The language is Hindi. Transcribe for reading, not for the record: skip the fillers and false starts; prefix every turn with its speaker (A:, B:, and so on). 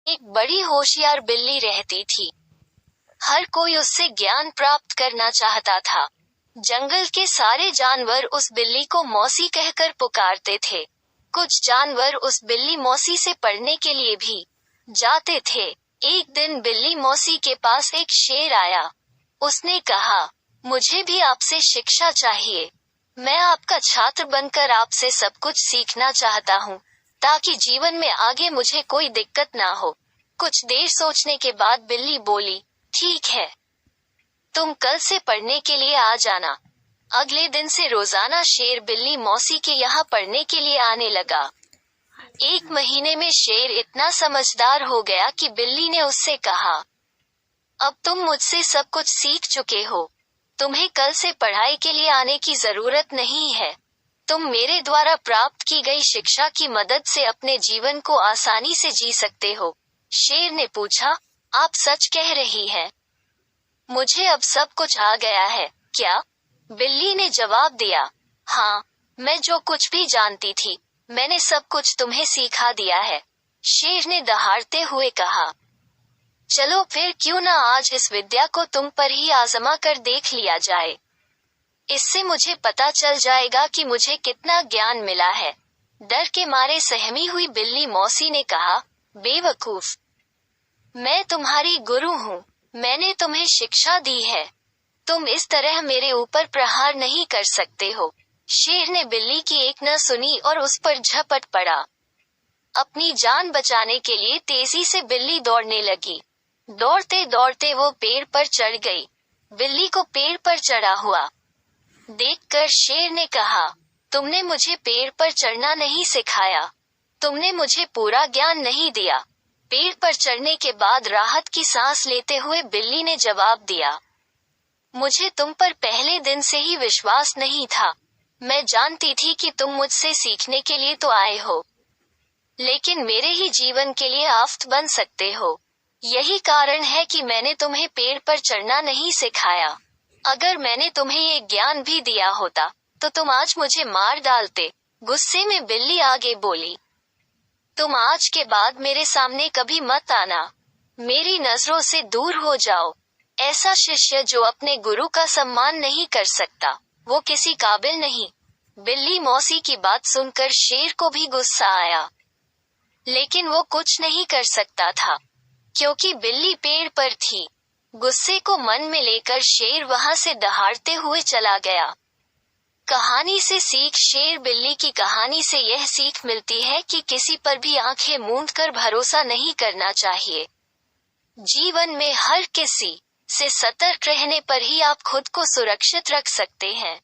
A: एक बड़ी होशियार बिल्ली रहती थी। हर कोई उससे ज्ञान प्राप्त करना चाहता था। जंगल के सारे जानवर उस बिल्ली को मौसी कहकर पुकारते थे। कुछ जानवर उस बिल्ली मौसी से पढ़ने के लिए भी जाते थे। एक दिन बिल्ली मौसी के पास एक शेर आया। उसने कहा, मुझे भी आपसे शिक्षा चाहिए। मैं आपका छात्र बनकर आपसे सब कुछ सीखना चाहता हूँ, ताकि जीवन में आगे मुझे कोई दिक्कत ना हो। कुछ देर सोचने के बाद बिल्ली बोली, ठीक है, तुम कल से पढ़ने के लिए आ जाना। अगले दिन से रोजाना शेर बिल्ली मौसी के यहाँ पढ़ने के लिए आने लगा। एक महीने में शेर इतना समझदार हो गया कि बिल्ली ने उससे कहा, अब तुम मुझसे सब कुछ सीख चुके हो। तुम्हें कल से पढ़ाई के लिए आने की जरूरत नहीं है। तुम मेरे द्वारा प्राप्त की गई शिक्षा की मदद से अपने जीवन को आसानी से जी सकते हो। शेर ने पूछा, आप सच कह रही हैं? मुझे अब सब कुछ आ गया है, क्या? बिल्ली ने जवाब दिया, हाँ, मैं जो कुछ भी जानती थी, मैंने सब कुछ तुम्हें सिखा दिया है। शेर ने दहाड़ते हुए कहा, चलो फिर क्यों ना आज इस विद्या को तुम पर ही आजमा कर देख लिया जाए। इससे मुझे पता चल जाएगा कि मुझे कितना ज्ञान मिला है। डर के मारे सहमी हुई बिल्ली मौसी ने कहा, बेवकूफ, मैं तुम्हारी गुरु हूँ। मैंने तुम्हें शिक्षा दी है। तुम इस तरह मेरे ऊपर प्रहार नहीं कर सकते हो। शेर ने बिल्ली की एक न सुनी और उस पर झपट पड़ा। अपनी जान बचाने के लिए तेजी से बिल्ली दौड़ने लगी। दौड़ते दौड़ते वो पेड़ पर चढ़ गई। बिल्ली को पेड़ पर चढ़ा हुआ देखकर शेर ने कहा, तुमने मुझे पेड़ पर चढ़ना नहीं सिखाया। तुमने मुझे पूरा ज्ञान नहीं दिया। पेड़ पर चढ़ने के बाद राहत की सांस लेते हुए बिल्ली ने जवाब दिया, मुझे तुम पर पहले दिन से ही विश्वास नहीं था। मैं जानती थी कि तुम मुझसे सीखने के लिए तो आए हो, लेकिन मेरे ही जीवन के लिए आफत बन सकते हो। यही कारण है कि मैंने तुम्हें पेड़ पर चढ़ना नहीं सिखाया। अगर मैंने तुम्हें ये ज्ञान भी दिया होता, तो तुम आज मुझे मार डालते। गुस्से में बिल्ली आगे बोली, तुम आज के बाद मेरे सामने कभी मत आना। मेरी नजरों से दूर हो जाओ। ऐसा शिष्य जो अपने गुरु का सम्मान नहीं कर सकता, वो किसी काबिल नहीं। बिल्ली मौसी की बात सुनकर शेर को भी गुस्सा आया, लेकिन वो कुछ नहीं कर सकता था, क्योंकि बिल्ली पेड़ पर थी। गुस्से को मन में लेकर शेर वहां से दहाड़ते हुए चला गया। कहानी से सीख। शेर बिल्ली की कहानी से यह सीख मिलती है कि किसी पर भी आंखें मूंद कर भरोसा नहीं करना चाहिए। जीवन में हर किसी से सतर्क रहने पर ही आप खुद को सुरक्षित रख सकते हैं।